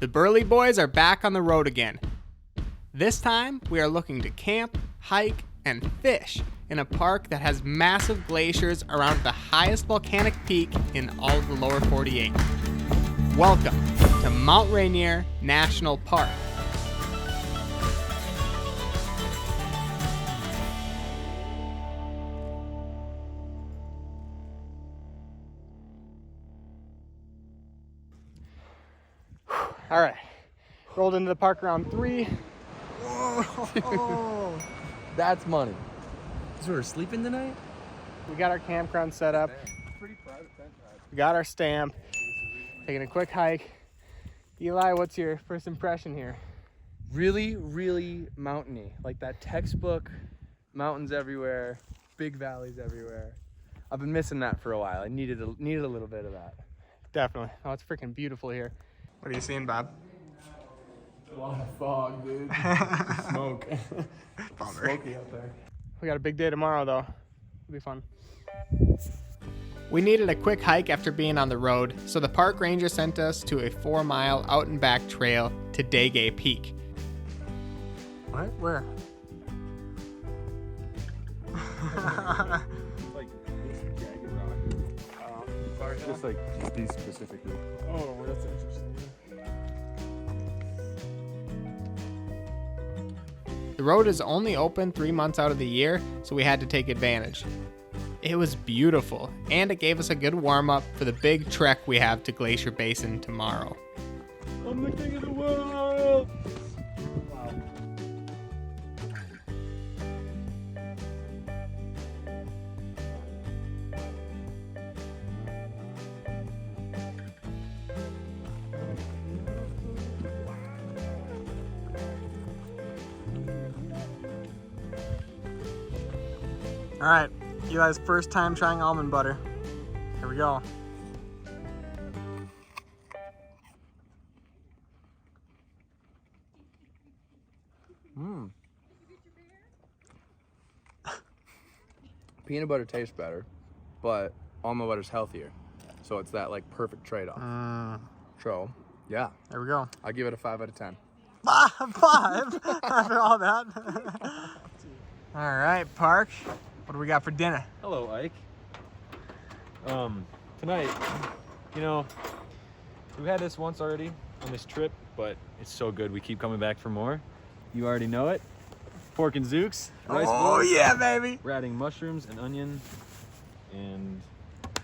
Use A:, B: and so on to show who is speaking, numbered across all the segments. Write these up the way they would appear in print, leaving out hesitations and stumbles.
A: The Burly Boys are back on the road again. This time, we are looking to camp, hike, and fish in a park that has massive glaciers around the highest volcanic peak in all of the lower 48. Welcome to Mount Rainier National Park. All right, rolled into the park around 3.
B: Whoa. That's money. So we're sleeping tonight?
A: We got our campground set up.
B: Pretty private tent ride.
A: We got our stamp. Taking a quick hike. Eli, what's your first impression here?
B: Really, really mountainy. Like that textbook, mountains everywhere, big valleys everywhere. I've been missing that for a while. I needed a little bit of that.
A: Definitely. Oh, it's freaking beautiful here. What are you seeing, Bob?
B: A lot of fog, dude. Smoke. Smoky out there.
A: We got a big day tomorrow, though. It'll be fun. We needed a quick hike after being on the road, so the park ranger sent us to a 4-mile out and back trail to Daygay Peak. What? Where?
C: Like this jagged rock. Just like these specifically.
A: Oh, that's interesting. The road is only open 3 months out of the year, so we had to take advantage. It was beautiful, and it gave us a good warm-up for the big trek we have to Glacier Basin tomorrow.
C: I'm the king of the world!
A: Wow. All right, Eli's first time trying almond butter. Here we go.
B: Peanut butter tastes better, but almond butter's healthier. So it's that like perfect trade-off. So, yeah.
A: There we go.
B: I'll give it a 5 out of 10.
A: 5 after all that. All right, Park. What do we got for dinner?
C: Hello, Ike. Tonight, you know, we've had this once already on this trip, but it's so good. We keep coming back for more. You already know it. Pork and Zooks. Rice bowls.
A: Yeah, baby.
C: We're adding mushrooms and onion, and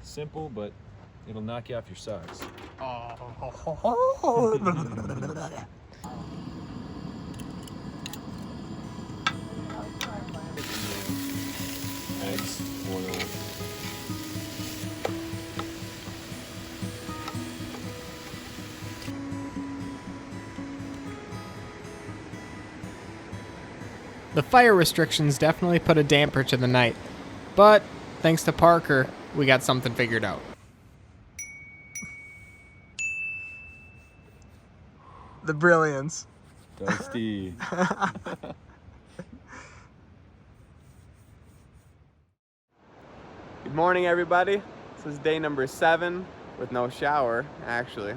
C: simple, but it'll knock you off your socks. Eggs, oil.
A: The fire restrictions definitely put a damper to the night, but thanks to Parker, we got something figured out. The brilliance.
C: Dusty.
A: Good morning, everybody. This is day number 7 with no shower, actually.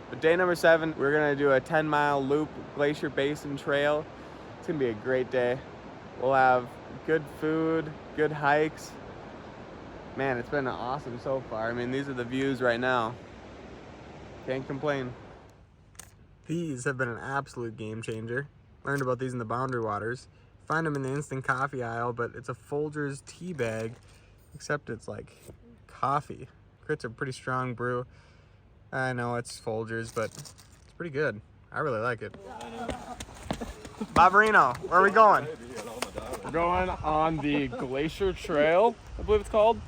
A: But day number 7, we're gonna do a 10-mile loop Glacier Basin trail. It's gonna be a great day. We'll have good food, good hikes. Man, it's been awesome so far. I mean, these are the views right now. Can't complain. These have been an absolute game changer. Learned about these in the Boundary Waters. Find them in the instant coffee aisle, but it's a Folgers tea bag, except it's like coffee. It's a pretty strong brew. I know it's Folgers, but it's pretty good. I really like it. Barbarino, where are we going?
D: We're going on the Glacier Trail, I believe it's called.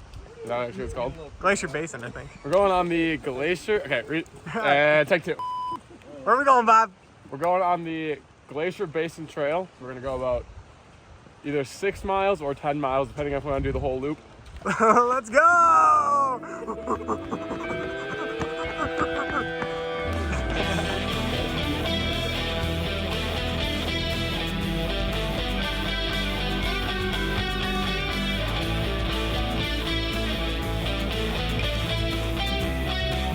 D: Is that actually what it's called?
A: Glacier Basin, I think.
D: We're going on the Glacier. Okay, take 2.
A: Where are we going, Bob?
D: We're going on the Glacier Basin Trail. We're gonna go about either 6 miles or 10 miles, depending on if we want to do the whole loop.
A: Let's go!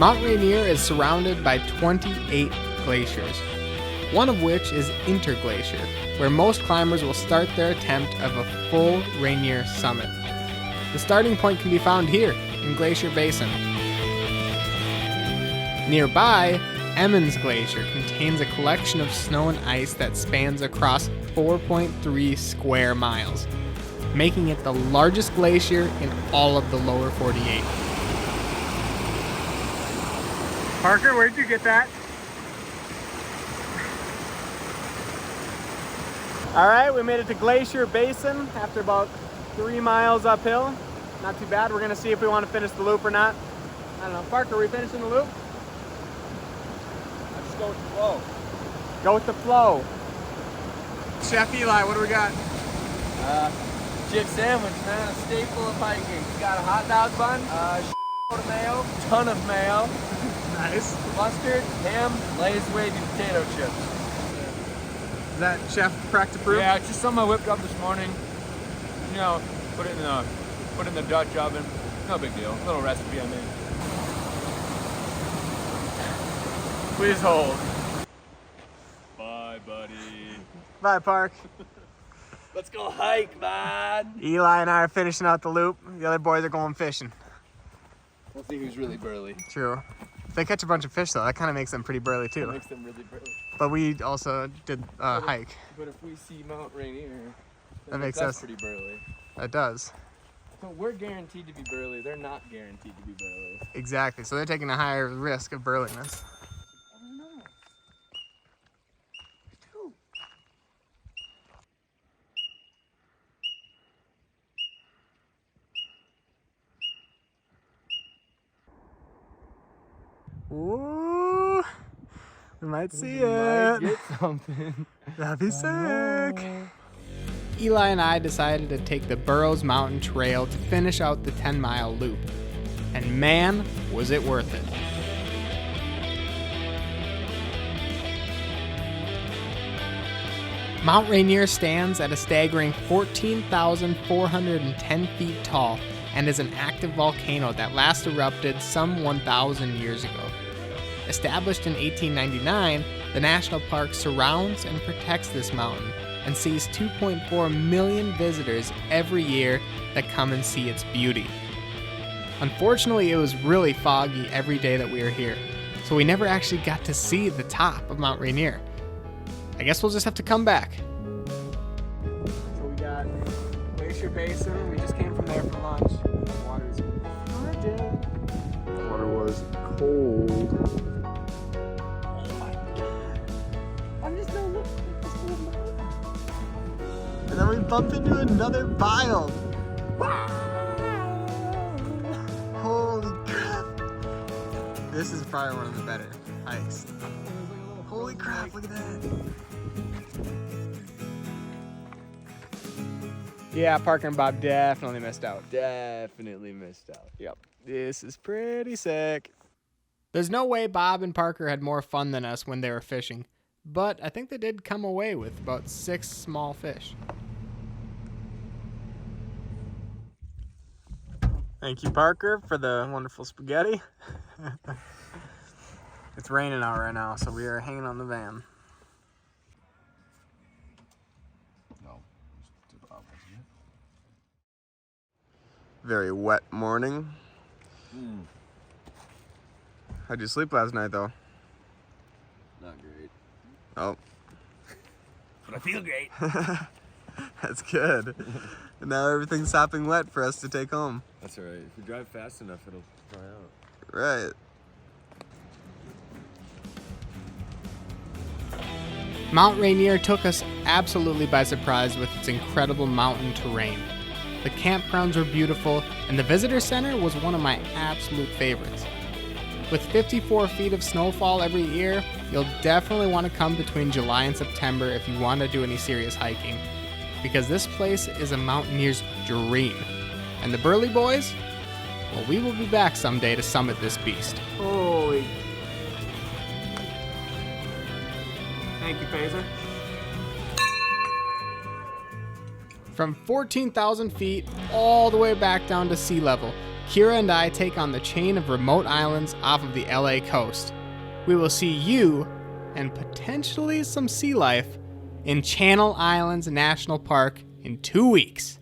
E: Mount Rainier is surrounded by 28 glaciers, one of which is Interglacier, where most climbers will start their attempt of a full Rainier summit. The starting point can be found here in Glacier Basin. Nearby, Emmons Glacier contains a collection of snow and ice that spans across 4.3 square miles, making it the largest glacier in all of the lower 48.
A: Parker, where'd you get that? All right, we made it to Glacier Basin after about 3 miles uphill. Not too bad. We're gonna see if we want to finish the loop or not. I don't know. Parker, are we finishing the loop?
C: Let's go with the flow.
A: Go with the flow. Chef Eli, what do we got?
B: Chip sandwich, man, a staple of hiking. It's got a hot dog bun, of mayo, ton of mayo,
A: Nice.
B: mustard, ham, Lay's wavy potato chips.
A: Is that Chef Pract approved?
C: Yeah, it's just something I whipped up this morning. You know, put it in the Dutch oven. No big deal. Little recipe I made.
A: Please hold.
C: Bye, buddy.
A: Bye, Park.
B: Let's go hike, man.
A: Eli and I are finishing out the loop. The other boys are going fishing.
B: We'll see who's really burly.
A: True. If they catch a bunch of fish, though, that kind of makes them pretty burly, too.
B: Makes them really burly.
A: But we also did a hike.
B: But if we see Mount Rainier,
A: That makes
B: us
A: us.
B: pretty burly.
A: It does.
B: So we're guaranteed to be burly. They're not guaranteed to be burly.
A: Exactly. So they're taking a higher risk of burliness. Ooh, we might see it.
B: Get something.
A: That'd be sick. Eli and I decided to take the Burrows Mountain Trail to finish out the 10-mile loop. And man, was it worth it. Mount Rainier stands at a staggering 14,410 feet tall and is an active volcano that last erupted some 1,000 years ago. Established in 1899, the national park surrounds and protects this mountain and sees 2.4 million visitors every year that come and see its beauty. Unfortunately, it was really foggy every day that we were here, so we never actually got to see the top of Mount Rainier. I guess we'll just have to come back. So we got Glacier Basin. We just came from there for lunch. The water's gorgeous. The water was cold. Oh my god. I'm just not looking at this whole mountain. And then we bumped into another biome. Wow. Holy crap. This is probably one of the better hikes. Holy crap, look at that. Yeah, Parker and Bob definitely missed out.
B: Definitely missed out.
A: Yep. This is pretty sick. There's no way Bob and Parker had more fun than us when they were fishing, but I think they did come away with about 6 small fish. Thank you, Parker, for the wonderful spaghetti. It's raining out right now, so we are hanging on the van. Very wet morning. How'd you sleep last night, though?
B: Not great.
A: Oh.
B: But I feel great.
A: That's good. And now everything's sopping wet for us to take home.
C: That's all right. If we drive fast enough, it'll dry out.
A: Right. Mount Rainier took us absolutely by surprise with its incredible mountain terrain. The campgrounds were beautiful, and the visitor center was one of my absolute favorites. With 54 feet of snowfall every year, you'll definitely want to come between July and September if you want to do any serious hiking, because this place is a mountaineer's dream. And the Burly Boys? Well, we will be back someday to summit this beast. Holy. Thank you, Phaser. From 14,000 feet all the way back down to sea level,
E: Kira and I take on the chain of remote islands off of the LA coast. We will see you, and potentially some sea life, in Channel Islands National Park in 2 weeks.